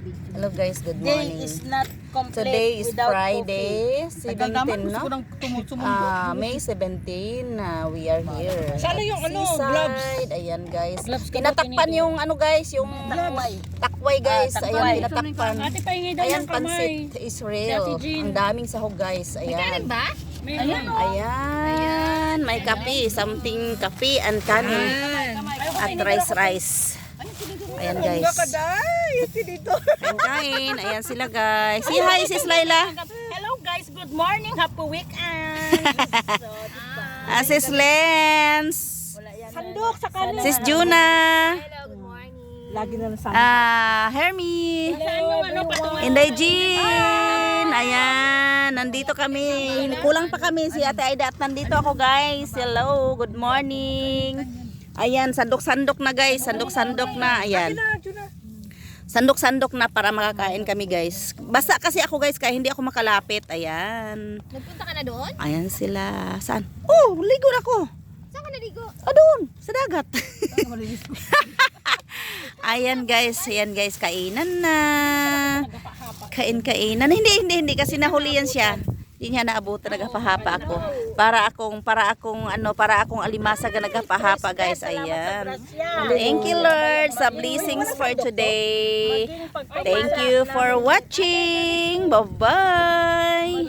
Hello guys, good Day morning. is not complete Today is without Friday, coffee. 17, no? May 17, we are here. Sana yung gloves. Seaside. Ayan guys. Gloves ka Tinatakpan ba, yung guys, yung takway guys. takway. Ayan, tinatakpan. Ate, pahingi daw Ayan, ng kamay. pansit Israel. Si Ate Jean. Ang daming sahog guys. Ayan. ba? Ayan, oh. Ayan, may kape, something kape and kanin at rice. Ayan guys. Kain. Ayan sila guys. Say hi sis Laila. Hello guys, good morning. Happy weekend. Sis Lens. Sandok sa kanin. Sis Juna. Lagi na lang Hermie. patungan. Inday Jean. Ayan. Nandito kami. Kulang pa kami si Ate Aida at nandito ako guys. Hello. Good morning. Ayan. Sandok-sandok na guys. Sandok-sandok na. Ayan. Sandok-sandok na para makakain kami guys. Basta kasi ako guys kaya hindi ako makalapit. Ayan. Nagpunta ka na doon? Ayan sila. Saan? Oh, ligo na ako. Saan ka naligo? Doon. Sa dagat. Ayan guys, kainan na. Kainan. Hindi kasi nahuli yan siya. Hindi niya naabutan, nagapahapa ako. Para akong alimasag na nagapahapa guys. Ayan. Thank you Lord sa blessings for today. Thank you for watching. Bye-bye.